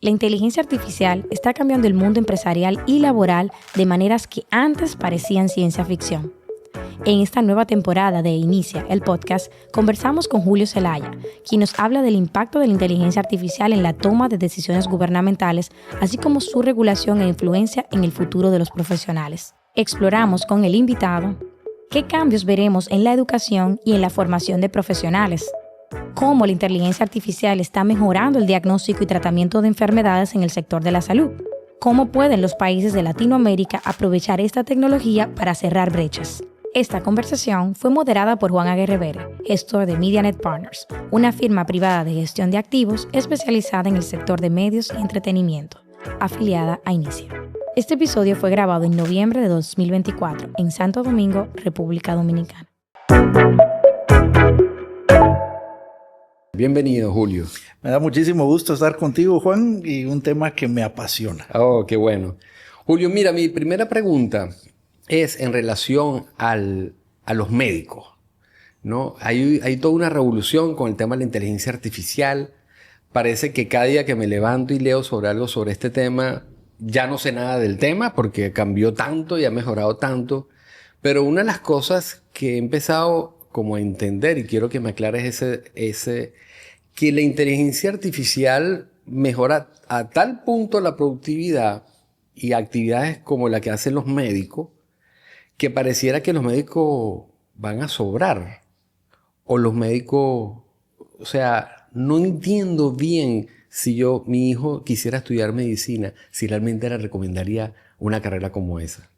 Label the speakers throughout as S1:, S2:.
S1: La inteligencia artificial está cambiando el mundo empresarial y laboral de maneras que antes parecían ciencia ficción. En esta nueva temporada de Inicia, el podcast, conversamos con Julio Zelaya, quien nos habla del impacto de la inteligencia artificial en la toma de decisiones gubernamentales, así como su regulación e influencia en el futuro de los profesionales. Exploramos con el invitado qué cambios veremos en la educación y en la formación de profesionales, cómo la inteligencia artificial está mejorando el diagnóstico y tratamiento de enfermedades en el sector de la salud, cómo pueden los países de Latinoamérica aprovechar esta tecnología para cerrar brechas. Esta conversación fue moderada por Juan Aguirre, gestor de MediaNet Partners, una firma privada de gestión de activos especializada en el sector de medios y entretenimiento, afiliada a Inicia. Este episodio fue grabado en noviembre de 2024 en Santo Domingo, República Dominicana.
S2: Bienvenido, Julio.
S3: Me da muchísimo gusto estar contigo, Juan, y un tema que me apasiona.
S2: Oh, qué bueno. Julio, mira, mi primera pregunta es en relación a los médicos, ¿no? Hay toda una revolución con el tema de la inteligencia artificial. Parece que cada día que me levanto y leo sobre algo sobre este tema, ya no sé nada del tema porque cambió tanto y ha mejorado tanto. Pero una de las cosas que he empezado como a entender, y quiero que me aclares que la inteligencia artificial mejora a tal punto la productividad y actividades como la que hacen los médicos, que pareciera que los médicos van a sobrar. O los médicos, o sea, no entiendo bien si mi hijo quisiera estudiar medicina, si realmente le recomendaría una carrera como esa.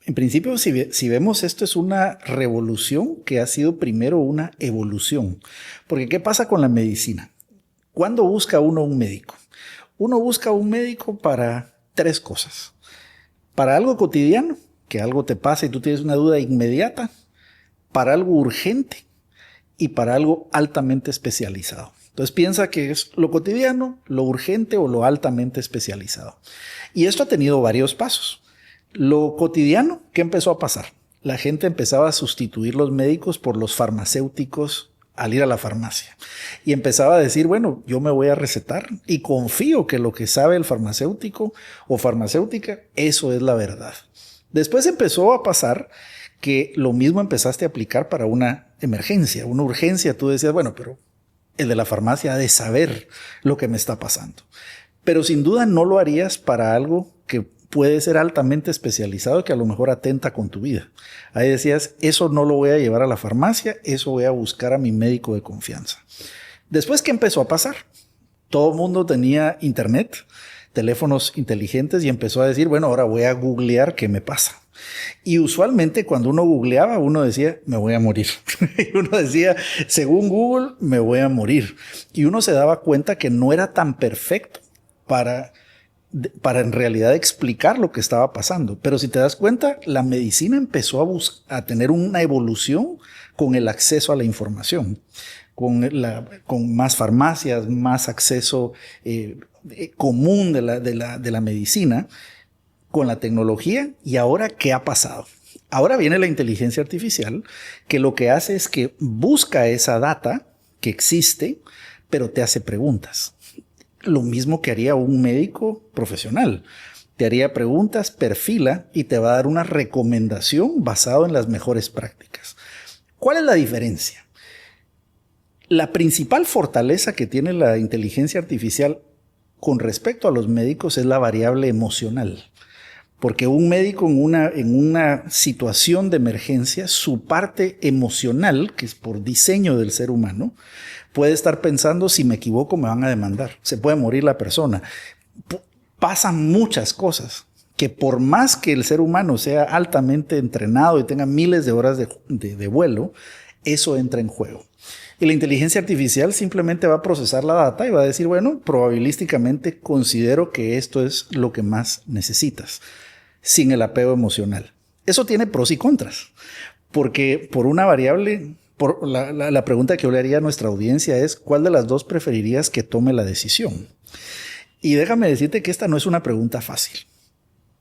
S3: En principio, si vemos esto es una revolución que ha sido primero una evolución. Porque ¿qué pasa con la medicina? ¿Cuándo busca uno un médico? Uno busca un médico para tres cosas. Para algo cotidiano, que algo te pasa y tú tienes una duda inmediata. Para algo urgente y para algo altamente especializado. Entonces piensa que es lo cotidiano, lo urgente o lo altamente especializado. Y esto ha tenido varios pasos. Lo cotidiano, ¿qué empezó a pasar? La gente empezaba a sustituir los médicos por los farmacéuticos al ir a la farmacia. Y empezaba a decir, bueno, yo me voy a recetar y confío que lo que sabe el farmacéutico o farmacéutica, eso es la verdad. Después empezó a pasar que lo mismo empezaste a aplicar para una emergencia, una urgencia. Tú decías, bueno, pero el de la farmacia ha de saber lo que me está pasando. Pero sin duda no lo harías para algo que puede ser altamente especializado, que a lo mejor atenta con tu vida. Ahí decías, eso no lo voy a llevar a la farmacia, eso voy a buscar a mi médico de confianza. Después, ¿qué empezó a pasar? Todo el mundo tenía internet, teléfonos inteligentes y empezó a decir, bueno, ahora voy a googlear qué me pasa. Y usualmente cuando uno googleaba, uno decía, me voy a morir. Y uno decía, según Google, me voy a morir. Y uno se daba cuenta que no era tan perfecto para en realidad explicar lo que estaba pasando. Pero si te das cuenta, la medicina empezó a tener una evolución con el acceso a la información, con más farmacias, más acceso común de la medicina, con la tecnología. Y ahora, ¿qué ha pasado? Ahora viene la inteligencia artificial, que lo que hace es que busca esa data que existe, pero te hace preguntas. Lo mismo que haría un médico profesional. Te haría preguntas, perfila y te va a dar una recomendación basada en las mejores prácticas. ¿Cuál es la diferencia? La principal fortaleza que tiene la inteligencia artificial con respecto a los médicos es la variable emocional. Porque un médico en una situación de emergencia, su parte emocional, que es por diseño del ser humano, puede estar pensando, si me equivoco me van a demandar, se puede morir la persona. Pasan muchas cosas que por más que el ser humano sea altamente entrenado y tenga miles de horas de vuelo, eso entra en juego. Y la inteligencia artificial simplemente va a procesar la data y va a decir, bueno, probabilísticamente considero que esto es lo que más necesitas, sin el apego emocional. Eso tiene pros y contras, porque por una variable, la pregunta que yo le haría a nuestra audiencia es, ¿cuál de las dos preferirías que tome la decisión? Y déjame decirte que esta no es una pregunta fácil.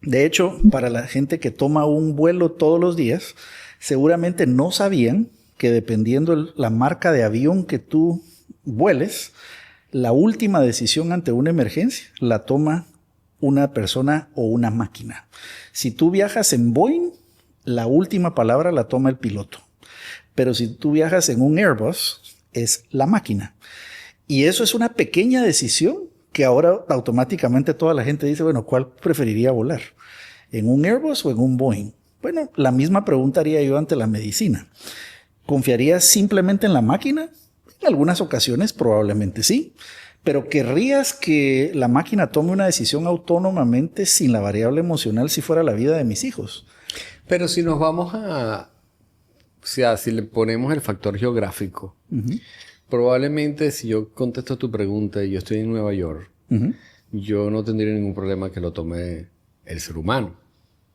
S3: De hecho, para la gente que toma un vuelo todos los días, seguramente no sabían que dependiendo la marca de avión que tú vueles, La última decisión ante una emergencia la toma una persona o una máquina. Si tú viajas en Boeing, la última palabra la toma el piloto. Pero si tú viajas en un Airbus, es la máquina. Y eso es una pequeña decisión que ahora automáticamente toda la gente dice, bueno, ¿cuál preferiría volar? ¿En un Airbus o en un Boeing? Bueno, la misma pregunta haría yo ante la medicina. ¿Confiarías simplemente en la máquina? En algunas ocasiones probablemente sí. Pero ¿querrías que la máquina tome una decisión autónomamente sin la variable emocional si fuera la vida de mis hijos?
S2: Pero si nos vamos a... O sea, si le ponemos el factor geográfico, probablemente si yo contesto tu pregunta y yo estoy en Nueva York, yo no tendría ningún problema que lo tome el ser humano.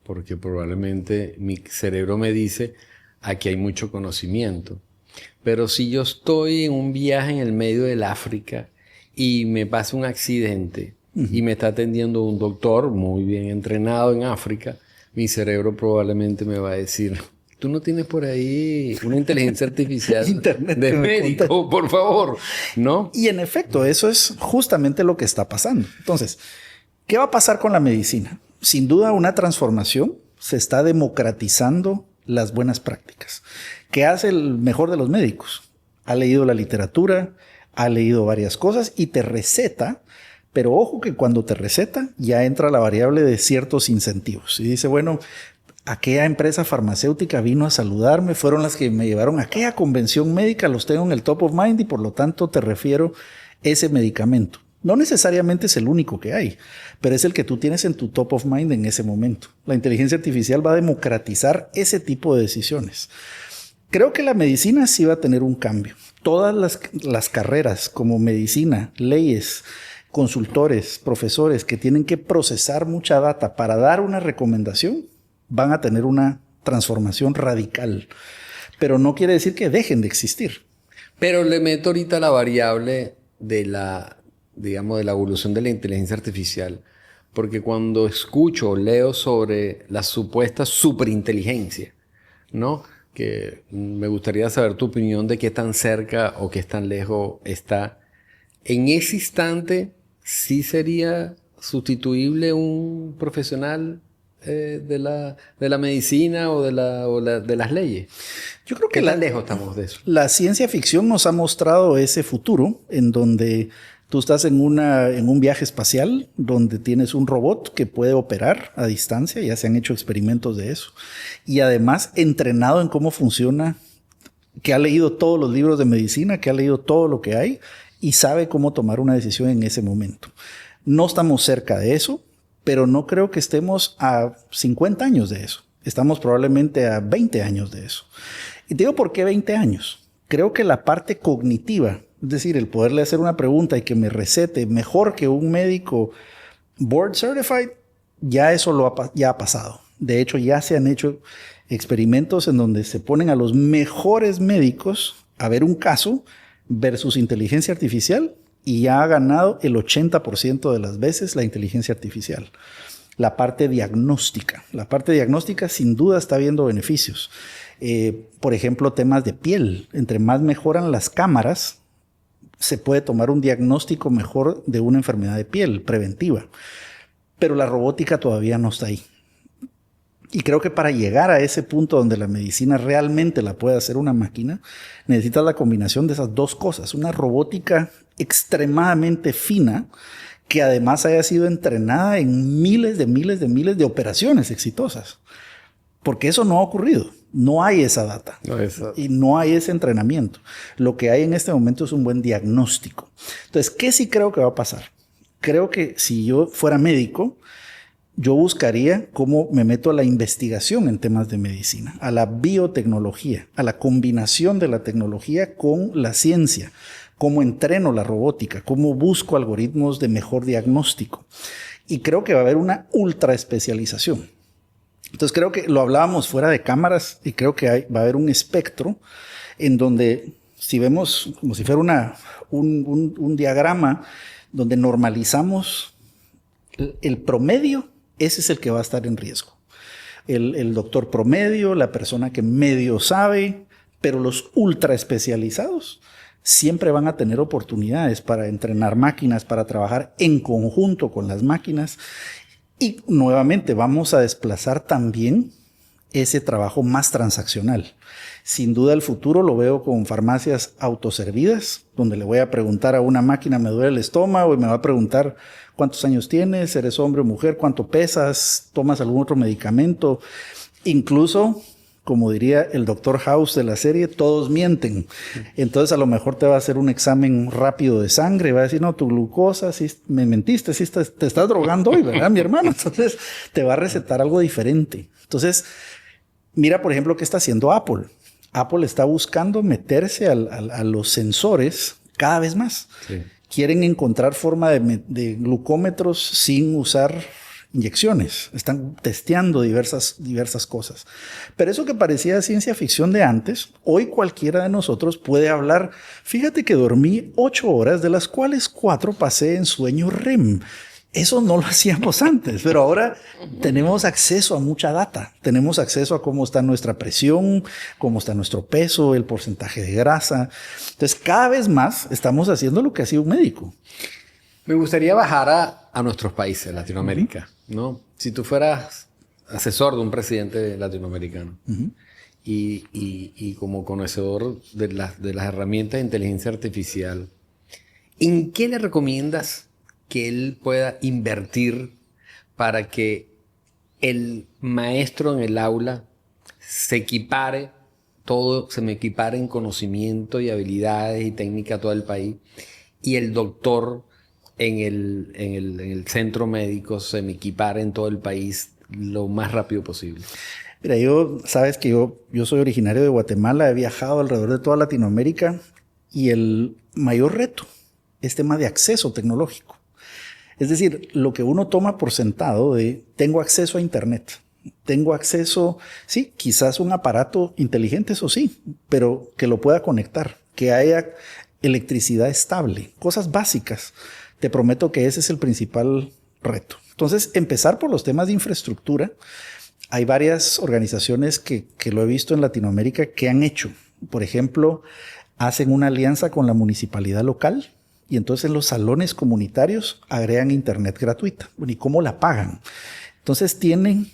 S2: Porque probablemente mi cerebro me dice, aquí hay mucho conocimiento. Pero si yo estoy en un viaje en el medio del África y me pasa un accidente y me está atendiendo un doctor muy bien entrenado en África, mi cerebro probablemente me va a decir, tú no tienes por ahí una inteligencia artificial
S3: Internet
S2: de médico, por favor, ¿no?
S3: Y en efecto, eso es justamente lo que está pasando. Entonces, ¿qué va a pasar con la medicina? Sin duda una transformación. Se está democratizando las buenas prácticas. ¿Qué hace el mejor de los médicos? Ha leído la literatura, ha leído varias cosas y te receta, pero ojo que cuando te receta ya entra la variable de ciertos incentivos. Y dice, bueno, aquella empresa farmacéutica vino a saludarme, fueron las que me llevaron a aquella convención médica, los tengo en el top of mind y por lo tanto te refiero ese medicamento. No necesariamente es el único que hay, pero es el que tú tienes en tu top of mind en ese momento. La inteligencia artificial va a democratizar ese tipo de decisiones. Creo que la medicina sí va a tener un cambio. Todas las carreras como medicina, leyes, consultores, profesores que tienen que procesar mucha data para dar una recomendación, van a tener una transformación radical. Pero no quiere decir que dejen de existir.
S2: Pero le meto ahorita la variable de la evolución de la inteligencia artificial. Porque cuando escucho o leo sobre la supuesta superinteligencia, ¿no? Que me gustaría saber tu opinión de qué tan cerca o qué tan lejos está. En ese instante, ¿sí sería sustituible un profesional de la medicina o de las leyes?
S3: Yo creo que
S2: ¿Qué tan lejos estamos de eso?
S3: La ciencia ficción nos ha mostrado ese futuro en donde tú estás en un viaje espacial donde tienes un robot que puede operar a distancia, ya se han hecho experimentos de eso, y además entrenado en cómo funciona, que ha leído todos los libros de medicina, que ha leído todo lo que hay y sabe cómo tomar una decisión en ese momento. No estamos cerca de eso, pero no creo que estemos a 50 años de eso. Estamos probablemente a 20 años de eso. Y te digo, ¿por qué 20 años? Creo que la parte cognitiva, es decir, el poderle hacer una pregunta y que me recete mejor que un médico board certified, ya eso ya ha pasado. De hecho, ya se han hecho experimentos en donde se ponen a los mejores médicos a ver un caso versus inteligencia artificial y ya ha ganado el 80% de las veces la inteligencia artificial. La parte diagnóstica sin duda está viendo beneficios. Por ejemplo, temas de piel. Entre más mejoran las cámaras, se puede tomar un diagnóstico mejor de una enfermedad de piel preventiva. Pero la robótica todavía no está ahí. Y creo que para llegar a ese punto donde la medicina realmente la puede hacer una máquina, necesitas la combinación de esas dos cosas. Una robótica extremadamente fina que además haya sido entrenada en miles de operaciones exitosas. Porque eso no ha ocurrido. No hay esa data. Y no hay ese entrenamiento. Lo que hay en este momento es un buen diagnóstico. Entonces, ¿qué sí creo que va a pasar? Creo que si yo fuera médico, yo buscaría cómo me meto a la investigación en temas de medicina, a la biotecnología, a la combinación de la tecnología con la ciencia, cómo entreno la robótica, cómo busco algoritmos de mejor diagnóstico. Y creo que va a haber una ultra especialización. Entonces creo que lo hablábamos fuera de cámaras y creo que va a haber un espectro en donde si vemos como si fuera un diagrama donde normalizamos el promedio, ese es el que va a estar en riesgo. El doctor promedio, la persona que medio sabe, pero los ultra especializados siempre van a tener oportunidades para entrenar máquinas, para trabajar en conjunto con las máquinas. Y nuevamente vamos a desplazar también ese trabajo más transaccional. Sin duda el futuro lo veo con farmacias autoservidas, donde le voy a preguntar a una máquina, me duele el estómago, y me va a preguntar cuántos años tienes, eres hombre o mujer, cuánto pesas, tomas algún otro medicamento. Incluso, como diría el Dr. House de la serie, todos mienten. Entonces a lo mejor te va a hacer un examen rápido de sangre, va a decir, no, tu glucosa, sí, me mentiste, sí te estás drogando hoy, ¿verdad, mi hermano? Entonces te va a recetar algo diferente. Entonces, mira, por ejemplo, qué está haciendo Apple. Apple está buscando meterse a los sensores cada vez más. Sí. Quieren encontrar forma de glucómetros sin usar inyecciones. Están testeando diversas cosas. Pero eso que parecía ciencia ficción de antes, hoy cualquiera de nosotros puede hablar. Fíjate que dormí 8 horas, de las cuales 4 pasé en sueño REM. Eso no lo hacíamos antes, pero ahora tenemos acceso a mucha data. Tenemos acceso a cómo está nuestra presión, cómo está nuestro peso, el porcentaje de grasa. Entonces, cada vez más estamos haciendo lo que hacía un médico.
S2: Me gustaría bajar a nuestros países, Latinoamérica, ¿no? Si tú fueras asesor de un presidente latinoamericano y como conocedor de las herramientas de inteligencia artificial, ¿en qué le recomiendas que él pueda invertir para que el maestro en el aula se equipare en conocimiento y habilidades y técnica a todo el país, y el doctor en el centro médico se me equipare en todo el país lo más rápido posible?
S3: Mira, sabes que yo soy originario de Guatemala, he viajado alrededor de toda Latinoamérica, y el mayor reto es tema de acceso tecnológico. Es decir, lo que uno toma por sentado de tengo acceso a internet, tengo acceso, sí, quizás un aparato inteligente, eso sí, pero que lo pueda conectar, que haya electricidad estable, cosas básicas. Te prometo que ese es el principal reto. Entonces, empezar por los temas de infraestructura. Hay varias organizaciones que lo he visto en Latinoamérica que han hecho. Por ejemplo, hacen una alianza con la municipalidad local. Y entonces en los salones comunitarios agregan internet gratuita. Bueno, ¿y cómo la pagan? Entonces tienen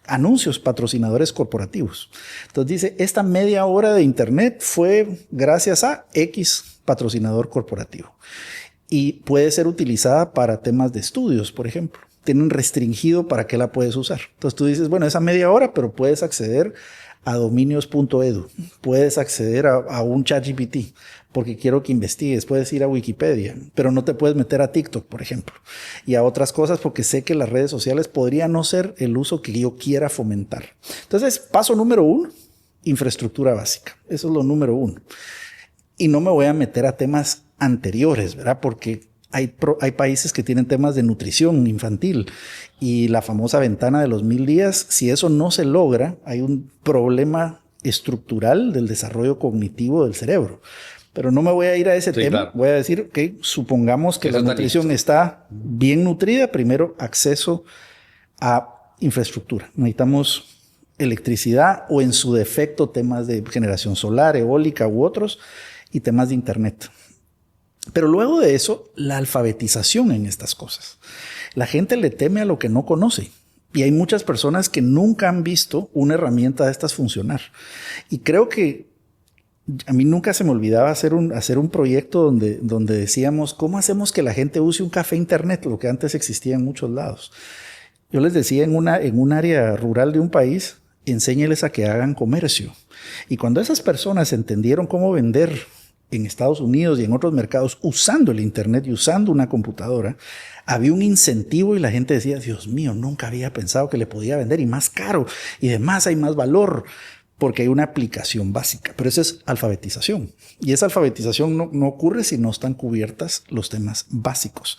S3: anuncios patrocinadores corporativos. Entonces dice, esta media hora de internet fue gracias a X patrocinador corporativo. Y puede ser utilizada para temas de estudios, por ejemplo. Tienen restringido para qué la puedes usar. Entonces tú dices, bueno, esa media hora, pero puedes acceder a dominios.edu. Puedes acceder a un ChatGPT porque quiero que investigues. Puedes ir a Wikipedia, pero no te puedes meter a TikTok, por ejemplo, y a otras cosas porque sé que las redes sociales podrían no ser el uso que yo quiera fomentar. Entonces, paso número 1, infraestructura básica. Eso es lo número 1. Y no me voy a meter a temas anteriores, ¿verdad? Porque hay países que tienen temas de nutrición infantil y la famosa ventana de los 1000 días. Si eso no se logra, hay un problema estructural del desarrollo cognitivo del cerebro. Pero no me voy a ir a ese tema. Claro. Voy a decir que supongamos que la nutrición está bien nutrida. Primero, acceso a infraestructura. Necesitamos electricidad o, en su defecto, temas de generación solar, eólica u otros, y temas de internet. Pero luego de eso, la alfabetización en estas cosas. La gente le teme a lo que no conoce. Y hay muchas personas que nunca han visto una herramienta de estas funcionar. Y creo que a mí nunca se me olvidaba hacer un proyecto donde decíamos, ¿cómo hacemos que la gente use un café internet? Lo que antes existía en muchos lados. Yo les decía, en un área rural de un país, enséñeles a que hagan comercio. Y cuando esas personas entendieron cómo vender en Estados Unidos y en otros mercados usando el internet y usando una computadora, había un incentivo y la gente decía, Dios mío, nunca había pensado que le podía vender, y más caro, y además hay más valor, porque hay una aplicación básica. Pero eso es alfabetización. Y esa alfabetización no ocurre si no están cubiertas los temas básicos.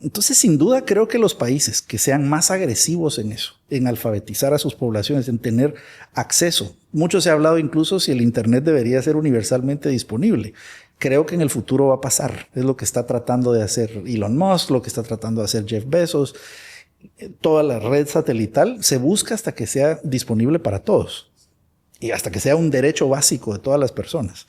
S3: Entonces, sin duda, creo que los países que sean más agresivos en eso, en alfabetizar a sus poblaciones, en tener acceso. Mucho se ha hablado incluso si el internet debería ser universalmente disponible. Creo que en el futuro va a pasar. Es lo que está tratando de hacer Elon Musk, lo que está tratando de hacer Jeff Bezos. Toda la red satelital se busca hasta que sea disponible para todos y hasta que sea un derecho básico de todas las personas.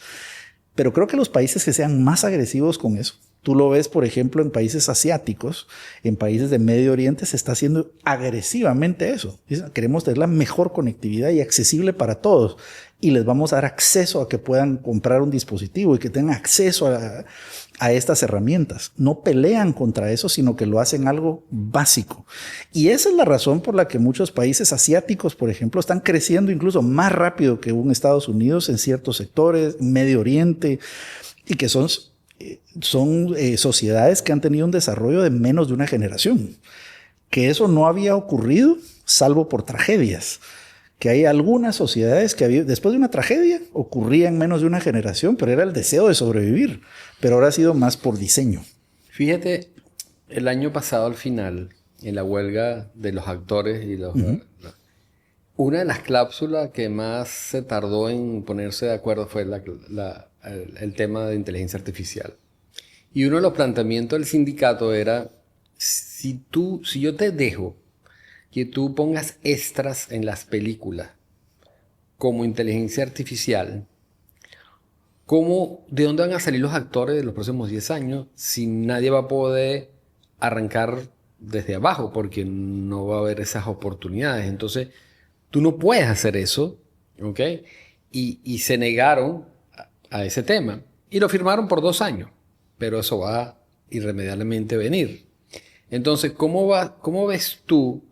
S3: Pero creo que los países que sean más agresivos con eso, tú lo ves, por ejemplo, en países asiáticos, en países de Medio Oriente, se está haciendo agresivamente eso. Queremos tener la mejor conectividad y accesible para todos. Y les vamos a dar acceso a que puedan comprar un dispositivo y que tengan acceso a estas herramientas. No pelean contra eso, sino que lo hacen algo básico. Y esa es la razón por la que muchos países asiáticos, por ejemplo, están creciendo incluso más rápido que un Estados Unidos en ciertos sectores, Medio Oriente, y que son sociedades que han tenido un desarrollo de menos de una generación. Que eso no había ocurrido salvo por tragedias. Que hay algunas sociedades que después de una tragedia ocurría en menos de una generación, pero era el deseo de sobrevivir. Pero ahora ha sido más por diseño.
S2: Fíjate, el año pasado al final, en la huelga de los actores y una de las cláusulas que más se tardó en ponerse de acuerdo fue el tema de inteligencia artificial. Y uno de los planteamientos del sindicato era, si yo te dejo que tú pongas extras en las películas como inteligencia artificial, ¿de dónde van a salir los actores de los próximos 10 años si nadie va a poder arrancar desde abajo porque no va a haber esas oportunidades? Entonces, tú no puedes hacer eso, ¿ok? Y se negaron a ese tema y lo firmaron por 2 años, pero eso va a irremediablemente venir. Entonces, ¿cómo ves tú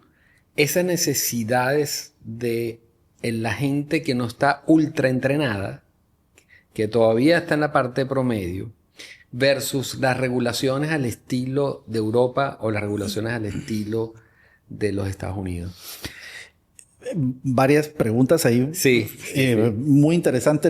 S2: esas necesidades de la gente que no está ultra entrenada, que todavía está en la parte promedio, versus las regulaciones al estilo de Europa o las regulaciones al estilo de los Estados Unidos?
S3: Varias preguntas ahí.
S2: Sí.
S3: Muy interesante.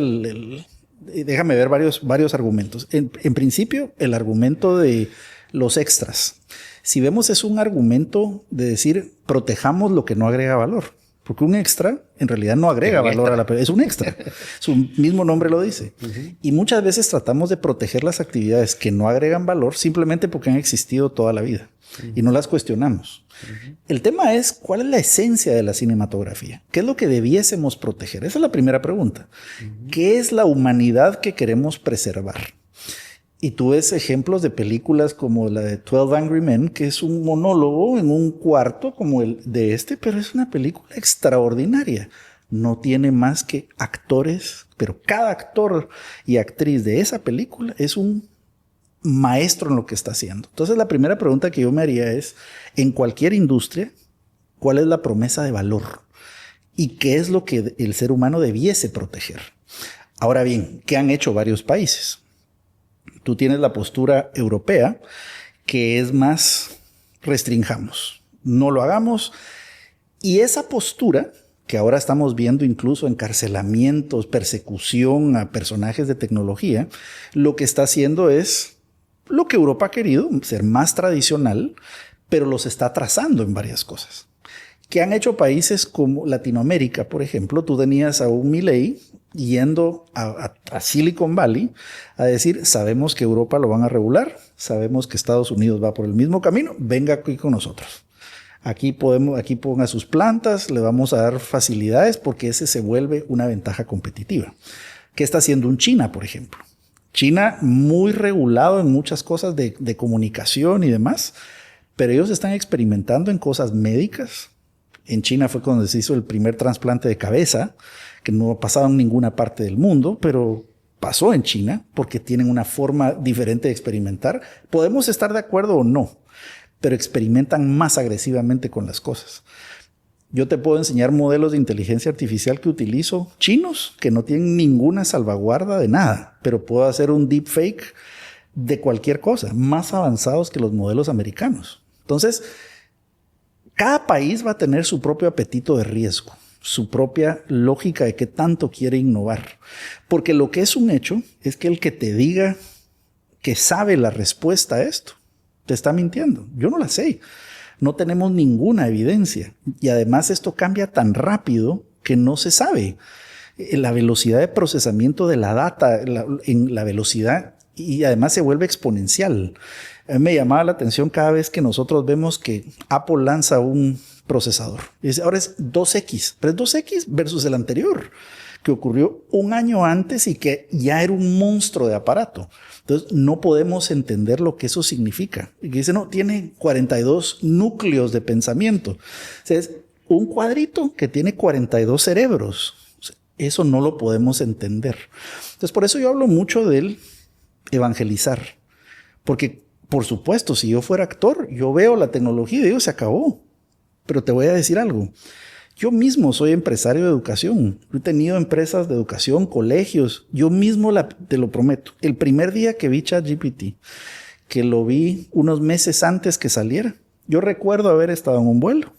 S3: Déjame ver varios argumentos. En principio, el argumento de los extras. Si vemos, es un argumento de decir, protejamos lo que no agrega valor. Porque un extra, en realidad, no agrega valor a la película. Es un extra. Su mismo nombre lo dice. Uh-huh. Y muchas veces tratamos de proteger las actividades que no agregan valor simplemente porque han existido toda la vida. Uh-huh. Y no las cuestionamos. Uh-huh. El tema es, ¿cuál es la esencia de la cinematografía? ¿Qué es lo que debiésemos proteger? Esa es la primera pregunta. Uh-huh. ¿Qué es la humanidad que queremos preservar? Y tú ves ejemplos de películas como la de 12 Angry Men, que es un monólogo en un cuarto como el de pero es una película extraordinaria. No tiene más que actores, pero cada actor y actriz de esa película es un maestro en lo que está haciendo. Entonces, la primera pregunta que yo me haría es, en cualquier industria, ¿cuál es la promesa de valor? ¿Y qué es lo que el ser humano debiese proteger? Ahora bien, ¿qué han hecho varios países? Tú tienes la postura europea, que es más restringamos, no lo hagamos. Y esa postura, que ahora estamos viendo incluso encarcelamientos, persecución a personajes de tecnología, lo que está haciendo es lo que Europa ha querido, ser más tradicional, pero los está atrasando en varias cosas. ¿Qué han hecho países como Latinoamérica, por ejemplo? Tú tenías a un Milei yendo a Silicon Valley a decir, sabemos que Europa lo van a regular, sabemos que Estados Unidos va por el mismo camino, venga aquí con nosotros. Aquí ponga sus plantas, le vamos a dar facilidades porque ese se vuelve una ventaja competitiva. ¿Qué está haciendo un China, por ejemplo? China muy regulado en muchas cosas de comunicación y demás, pero ellos están experimentando en cosas médicas. En China fue cuando se hizo el primer trasplante de cabeza, que no ha pasado en ninguna parte del mundo, pero pasó en China porque tienen una forma diferente de experimentar. Podemos estar de acuerdo o no, pero experimentan más agresivamente con las cosas. Yo te puedo enseñar modelos de inteligencia artificial que utilizo chinos, que no tienen ninguna salvaguarda de nada, pero puedo hacer un deepfake de cualquier cosa, más avanzados que los modelos americanos. Entonces, cada país va a tener su propio apetito de riesgo, su propia lógica de qué tanto quiere innovar. Porque lo que es un hecho es que el que te diga que sabe la respuesta a esto, te está mintiendo. Yo no la sé. No tenemos ninguna evidencia. Y además esto cambia tan rápido que no se sabe. La velocidad de procesamiento de la data, la velocidad, y además se vuelve exponencial. A mí me llamaba la atención cada vez que nosotros vemos que Apple lanza un procesador. Y dice, ahora es 2X, pero es 2X versus el anterior, que ocurrió un año antes y que ya era un monstruo de aparato. Entonces, no podemos entender lo que eso significa. Y que dice, no, tiene 42 núcleos de pensamiento. O sea, es un cuadrito que tiene 42 cerebros. O sea, eso no lo podemos entender. Entonces, por eso yo hablo mucho del evangelizar. Porque, por supuesto, si yo fuera actor, yo veo la tecnología y digo, se acabó. Pero te voy a decir algo. Yo mismo soy empresario de educación. He tenido empresas de educación, colegios. Yo mismo te lo prometo. El primer día que vi ChatGPT, que lo vi unos meses antes que saliera, yo recuerdo haber estado en un vuelo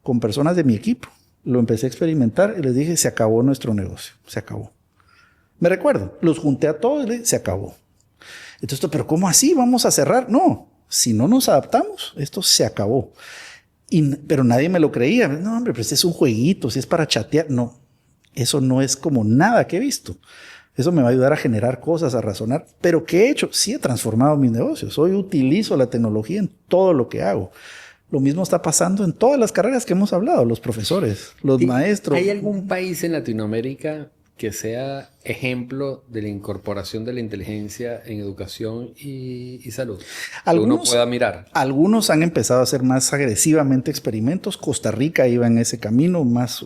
S3: con personas de mi equipo. Lo empecé a experimentar y les dije, se acabó nuestro negocio. Se acabó. Me recuerdo. Los junté a todos y les dije, se acabó. Entonces, ¿pero cómo así? ¿Vamos a cerrar? No. Si no nos adaptamos, esto se acabó. Pero nadie me lo creía. No, hombre, pero es un jueguito, si es para chatear. No, eso no es como nada que he visto. Eso me va a ayudar a generar cosas, a razonar. ¿Pero qué he hecho? Sí he transformado mis negocios. Hoy utilizo la tecnología en todo lo que hago. Lo mismo está pasando en todas las carreras que hemos hablado. Los profesores, los maestros.
S2: ¿Hay algún país en Latinoamérica que sea ejemplo de la incorporación de la inteligencia en educación y salud? Que uno pueda mirar.
S3: Algunos han empezado a hacer más agresivamente experimentos. Costa Rica iba en ese camino, más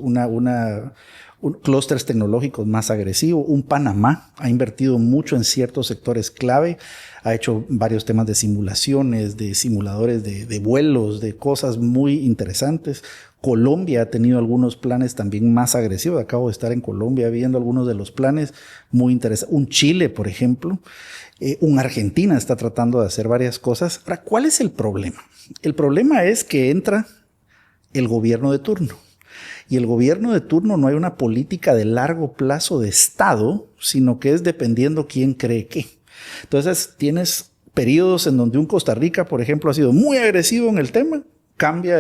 S3: clústeres tecnológicos más agresivos. Un Panamá ha invertido mucho en ciertos sectores clave. Ha hecho varios temas de simulaciones, de simuladores de vuelos, de cosas muy interesantes. Colombia ha tenido algunos planes también más agresivos. Acabo de estar en Colombia viendo algunos de los planes muy interesantes. Un Chile, por ejemplo. Un Argentina está tratando de hacer varias cosas. Ahora, ¿cuál es el problema? El problema es que entra el gobierno de turno. Y el gobierno de turno no hay una política de largo plazo de Estado, sino que es dependiendo quién cree qué. Entonces, tienes periodos en donde un Costa Rica, por ejemplo, ha sido muy agresivo en el tema, cambia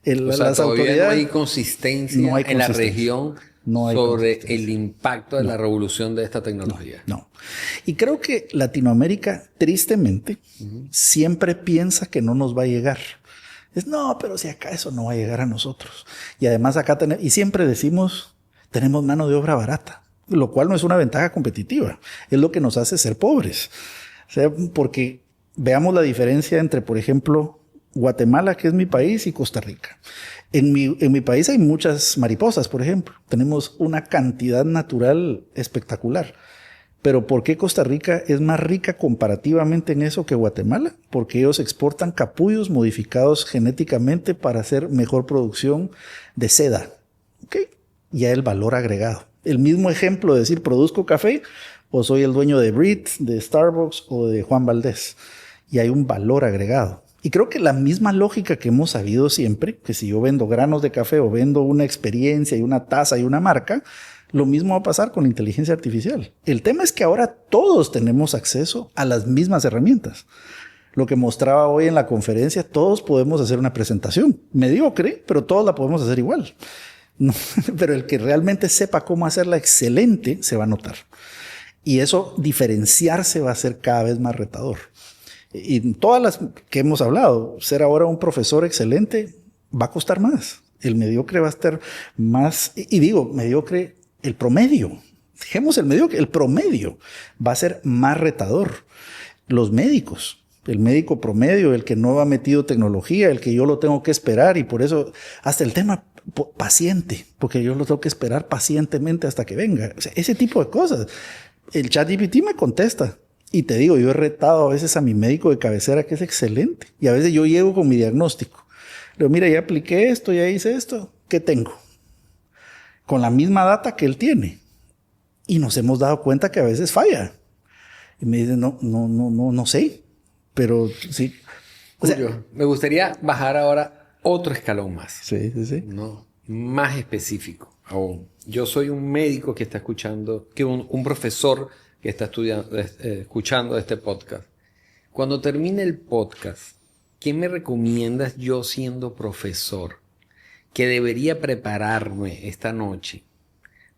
S3: las autoridades.
S2: No hay consistencia en la región sobre el impacto de la revolución de esta tecnología.
S3: No. Y creo que Latinoamérica, tristemente, siempre piensa que no nos va a llegar. No, pero si acá eso no va a llegar a nosotros. Y además acá y siempre decimos, tenemos mano de obra barata, lo cual no es una ventaja competitiva. Es lo que nos hace ser pobres. O sea, porque veamos la diferencia entre, por ejemplo, Guatemala, que es mi país, y Costa Rica. En mi país hay muchas mariposas, por ejemplo. Tenemos una cantidad natural espectacular. Pero ¿por qué Costa Rica es más rica comparativamente en eso que Guatemala? Porque ellos exportan capullos modificados genéticamente para hacer mejor producción de seda. ¿Okay? Ya el valor agregado. El mismo ejemplo de decir, produzco café o soy el dueño de Brit, de Starbucks o de Juan Valdez. Y hay un valor agregado. Y creo que la misma lógica que hemos sabido siempre, que si yo vendo granos de café o vendo una experiencia y una taza y una marca, lo mismo va a pasar con la inteligencia artificial. El tema es que ahora todos tenemos acceso a las mismas herramientas. Lo que mostraba hoy en la conferencia, todos podemos hacer una presentación mediocre, pero todos la podemos hacer igual. No, pero el que realmente sepa cómo hacerla excelente se va a notar. Y eso, diferenciarse, va a ser cada vez más retador. Y en todas las que hemos hablado, ser ahora un profesor excelente va a costar más. El mediocre va a estar más, y digo, mediocre, el promedio. Dejemos el mediocre, el promedio va a ser más retador. Los médicos, el médico promedio, el que no ha metido tecnología, el que yo lo tengo que esperar, y por eso hasta el tema paciente, porque yo lo tengo que esperar pacientemente hasta que venga. O sea, ese tipo de cosas. El ChatGPT me contesta. Y te digo, yo he retado a veces a mi médico de cabecera, que es excelente. Y a veces yo llego con mi diagnóstico. Le digo, mira, ya apliqué esto, ya hice esto. ¿Qué tengo? Con la misma data que él tiene. Y nos hemos dado cuenta que a veces falla. Y me dice, no sé. Pero sí. O sea,
S2: Julio, me gustaría bajar ahora otro escalón más.
S3: Sí.
S2: ¿No? Más específico aún. Yo soy un médico que está escuchando, que un profesor que está escuchando este podcast. Cuando termine el podcast, ¿qué me recomiendas yo siendo profesor que debería prepararme esta noche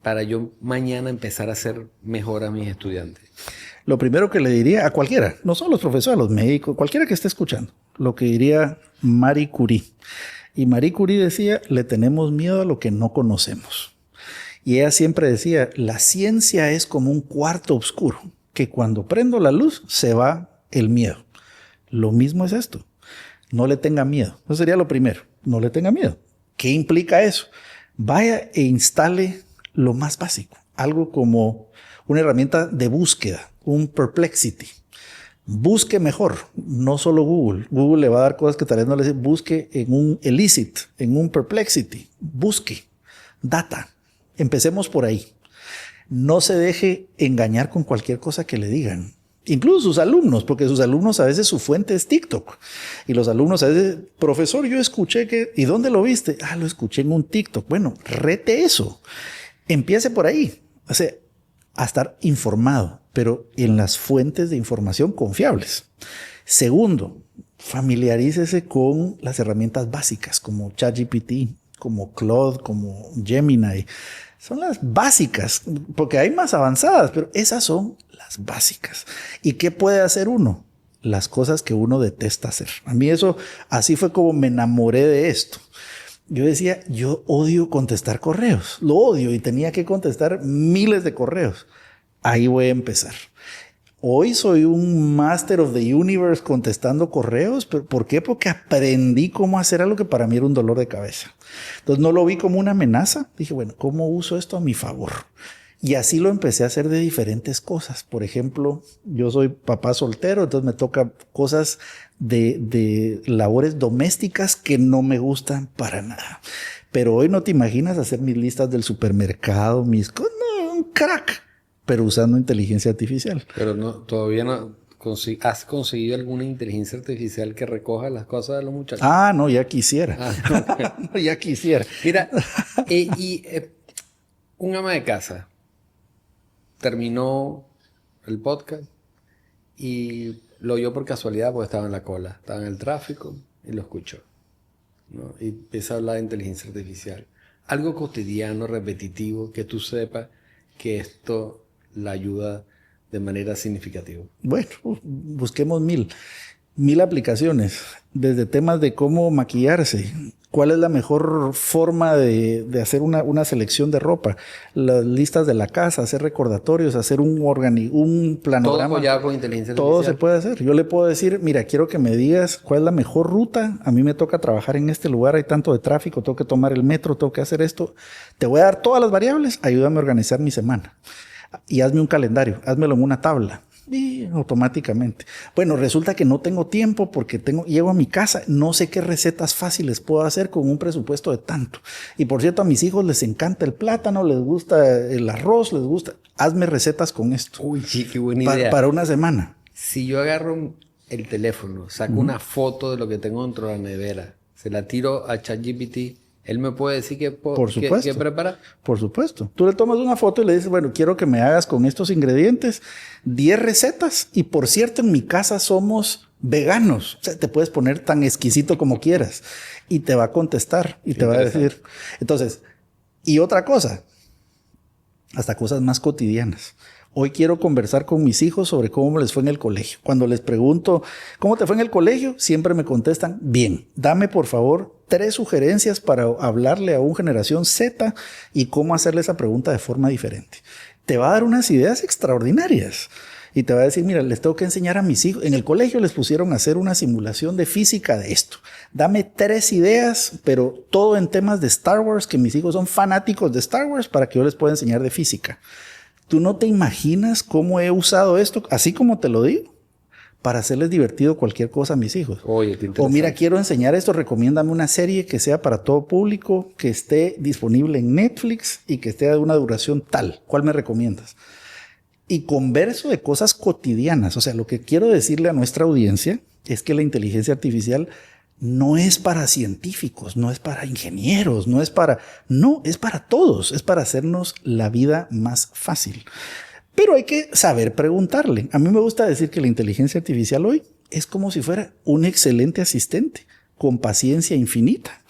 S2: para yo mañana empezar a hacer mejor a mis estudiantes?
S3: Lo primero que le diría a cualquiera, no solo los profesores, a los médicos, cualquiera que esté escuchando, lo que diría Marie Curie. Y Marie Curie decía, le tenemos miedo a lo que no conocemos. Y ella siempre decía, la ciencia es como un cuarto oscuro, que cuando prendo la luz se va el miedo. Lo mismo es esto. No le tenga miedo. Eso sería lo primero. No le tenga miedo. ¿Qué implica eso? Vaya e instale lo más básico. Algo como una herramienta de búsqueda, un Perplexity. Busque mejor, no solo Google. Google le va a dar cosas que tal vez no le dice. Busque en un Elicit, en un Perplexity. Busque data. Empecemos por ahí. No se deje engañar con cualquier cosa que le digan. Incluso sus alumnos, porque sus alumnos a veces su fuente es TikTok. Y los alumnos a veces, profesor, yo escuché que... ¿Y dónde lo viste? Lo escuché en un TikTok. Bueno, rete eso. Empiece por ahí. O sea, a estar informado, pero en las fuentes de información confiables. Segundo, familiarícese con las herramientas básicas como ChatGPT, como Claude, como Gemini. Son las básicas, porque hay más avanzadas, pero esas son las básicas. ¿Y qué puede hacer uno? Las cosas que uno detesta hacer. A mí eso, así fue como me enamoré de esto. Yo decía, yo odio contestar correos. Lo odio y tenía que contestar miles de correos. Ahí voy a empezar. Hoy soy un Master of the Universe contestando correos. ¿Por qué? Porque aprendí cómo hacer algo que para mí era un dolor de cabeza. Entonces no lo vi como una amenaza. Dije, bueno, ¿cómo uso esto a mi favor? Y así lo empecé a hacer de diferentes cosas. Por ejemplo, yo soy papá soltero, entonces me toca cosas de labores domésticas que no me gustan para nada. Pero hoy no te imaginas hacer mis listas del supermercado, no, un crack, pero usando inteligencia artificial.
S2: Pero no, todavía no has conseguido alguna inteligencia artificial que recoja las cosas de los muchachos.
S3: No, ya quisiera. No, ya quisiera.
S2: Mira, un ama de casa terminó el podcast y lo oyó por casualidad porque estaba en la cola, estaba en el tráfico y lo escuchó, ¿no? Y empieza a hablar de inteligencia artificial. Algo cotidiano, repetitivo, que tú sepas que esto la ayuda de manera significativa.
S3: Bueno, busquemos mil aplicaciones, desde temas de cómo maquillarse, cuál es la mejor forma de hacer una selección de ropa, las listas de la casa, hacer recordatorios, hacer un planograma.
S2: Todo ya con inteligencia artificial.
S3: Todo se puede hacer. Yo le puedo decir, mira, quiero que me digas cuál es la mejor ruta. A mí me toca trabajar en este lugar, hay tanto de tráfico, tengo que tomar el metro, tengo que hacer esto. Te voy a dar todas las variables, ayúdame a organizar mi semana. Y hazme un calendario, házmelo en una tabla. Y automáticamente. Bueno, resulta que no tengo tiempo porque llego a mi casa, no sé qué recetas fáciles puedo hacer con un presupuesto de tanto. Y por cierto, a mis hijos les encanta el plátano, les gusta el arroz, les gusta. Hazme recetas con esto.
S2: Uy, sí, qué buena idea.
S3: Para una semana.
S2: Si yo agarro el teléfono, saco una foto de lo que tengo dentro de la nevera, se la tiro a ChatGPT, él me puede decir qué prepara.
S3: Por supuesto. Tú le tomas una foto y le dices, bueno, quiero que me hagas con estos ingredientes 10 recetas. Y por cierto, en mi casa somos veganos. O sea, te puedes poner tan exquisito como quieras. Y te va a contestar y te va a decir. Entonces, y otra cosa, hasta cosas más cotidianas. Hoy quiero conversar con mis hijos sobre cómo les fue en el colegio. Cuando les pregunto, ¿cómo te fue en el colegio? Siempre me contestan, bien. Dame, por favor, 3 sugerencias para hablarle a una generación Z y cómo hacerle esa pregunta de forma diferente. Te va a dar unas ideas extraordinarias. Y te va a decir, mira, les tengo que enseñar a mis hijos. En el colegio les pusieron a hacer una simulación de física de esto. Dame 3 ideas, pero todo en temas de Star Wars, que mis hijos son fanáticos de Star Wars, para que yo les pueda enseñar de física. Tú no te imaginas cómo he usado esto, así como te lo digo, para hacerles divertido cualquier cosa a mis hijos.
S2: Oye, qué interesante.
S3: O mira, quiero enseñar esto, recomiéndame una serie que sea para todo público, que esté disponible en Netflix y que esté de una duración tal. ¿Cuál me recomiendas? Y converso de cosas cotidianas. O sea, lo que quiero decirle a nuestra audiencia es que la inteligencia artificial no es para científicos, no es para ingenieros, es para todos, es para hacernos la vida más fácil. Pero hay que saber preguntarle. A mí me gusta decir que la inteligencia artificial hoy es como si fuera un excelente asistente con paciencia infinita,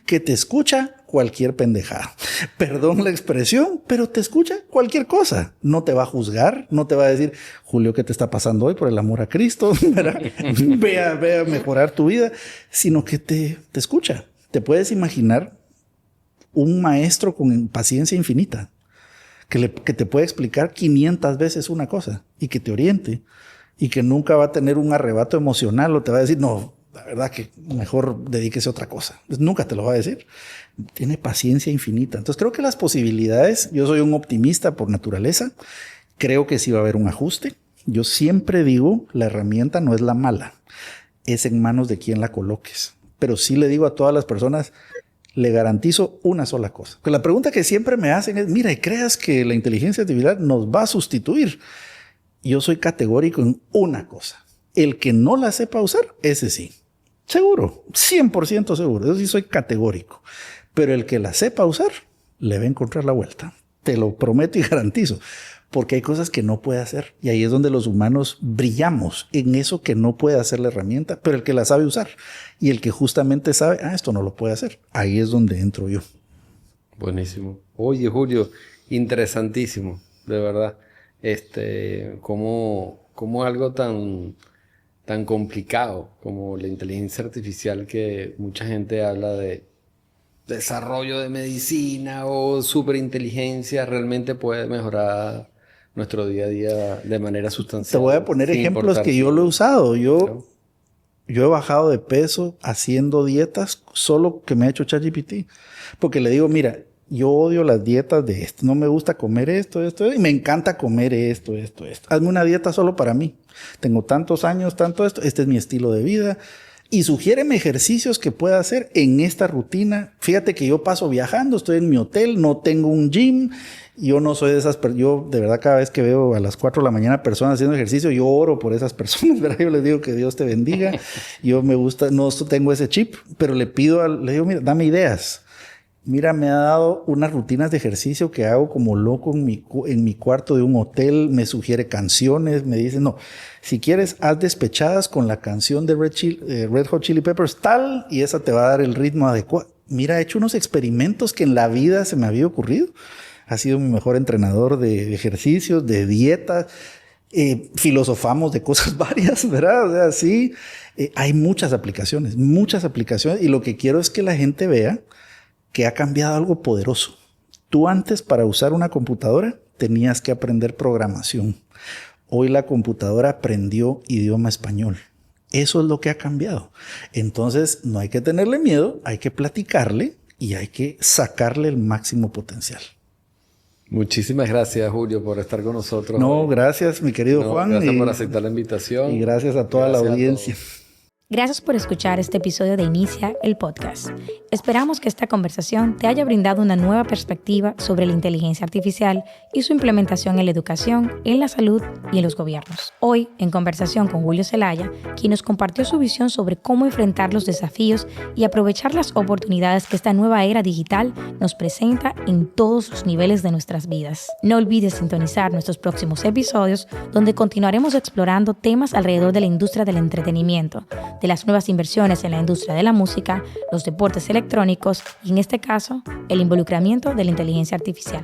S3: que te escucha cualquier pendejada. Perdón la expresión, pero te escucha cualquier cosa. No te va a juzgar, no te va a decir, Julio, ¿qué te está pasando hoy? Por el amor a Cristo, ve a mejorar tu vida, sino que te escucha. Te puedes imaginar un maestro con paciencia infinita. que te puede explicar 500 veces una cosa y que te oriente y que nunca va a tener un arrebato emocional o te va a decir, no, la verdad que mejor dedíquese a otra cosa. Pues nunca te lo va a decir. Tiene paciencia infinita. Entonces creo que las posibilidades, yo soy un optimista por naturaleza, creo que sí va a haber un ajuste. Yo siempre digo, la herramienta no es la mala, es en manos de quien la coloques. Pero sí le digo a todas las personas, le garantizo una sola cosa. Porque la pregunta que siempre me hacen es, mira, ¿y creas que la inteligencia artificial nos va a sustituir? Yo soy categórico en una cosa. El que no la sepa usar, ese sí. Seguro, 100% seguro. Yo sí soy categórico. Pero el que la sepa usar, le va a encontrar la vuelta. Te lo prometo y garantizo. Porque hay cosas que no puede hacer. Y ahí es donde los humanos brillamos en eso que no puede hacer la herramienta, pero el que la sabe usar. Y el que justamente sabe, esto no lo puede hacer. Ahí es donde entro yo.
S2: Buenísimo. Oye, Julio, interesantísimo, de verdad. Cómo algo tan complicado como la inteligencia artificial, que mucha gente habla de desarrollo de medicina o superinteligencia, realmente puede mejorar nuestro día a día de manera sustancial.
S3: Te voy a poner ejemplos que yo lo he usado. Yo he bajado de peso haciendo dietas solo que me ha hecho ChatGPT. Porque le digo, mira, yo odio las dietas de esto. No me gusta comer esto, y me encanta comer esto. Hazme una dieta solo para mí. Tengo tantos años, tanto esto. Este es mi estilo de vida. Y sugiéreme ejercicios que pueda hacer en esta rutina. Fíjate que yo paso viajando, estoy en mi hotel, no tengo un gym. Yo no soy de esas personas. Yo, de verdad, cada vez que veo a las 4 de la mañana personas haciendo ejercicio, yo oro por esas personas, ¿verdad? Yo les digo que Dios te bendiga. Yo me gusta, no tengo ese chip, pero le digo, mira, dame ideas. Mira, me ha dado unas rutinas de ejercicio que hago como loco en mi cuarto de un hotel. Me sugiere canciones. Me dice, no, si quieres, haz despechadas con la canción de Red Hot Chili Peppers tal, y esa te va a dar el ritmo adecuado. Mira, he hecho unos experimentos que en la vida se me había ocurrido. Ha sido mi mejor entrenador de ejercicios, de dietas. Filosofamos de cosas varias, ¿verdad? O sea, sí, hay muchas aplicaciones. Y lo que quiero es que la gente vea que ha cambiado algo poderoso. Tú antes, para usar una computadora, tenías que aprender programación. Hoy la computadora aprendió idioma español. Eso es lo que ha cambiado. Entonces, no hay que tenerle miedo, hay que platicarle y hay que sacarle el máximo potencial.
S2: Muchísimas gracias, Julio, por estar con nosotros.
S3: No, gracias, mi querido Juan.
S2: Gracias por aceptar la invitación.
S3: Y gracias a toda la audiencia.
S1: Gracias por escuchar este episodio de Inicia el Podcast. Esperamos que esta conversación te haya brindado una nueva perspectiva sobre la inteligencia artificial y su implementación en la educación, en la salud y en los gobiernos. Hoy, en conversación con Julio Zelaya, quien nos compartió su visión sobre cómo enfrentar los desafíos y aprovechar las oportunidades que esta nueva era digital nos presenta en todos los niveles de nuestras vidas. No olvides sintonizar nuestros próximos episodios, donde continuaremos explorando temas alrededor de la industria del entretenimiento, de las nuevas inversiones en la industria de la música, los deportes electrónicos y, en este caso, el involucramiento de la inteligencia artificial.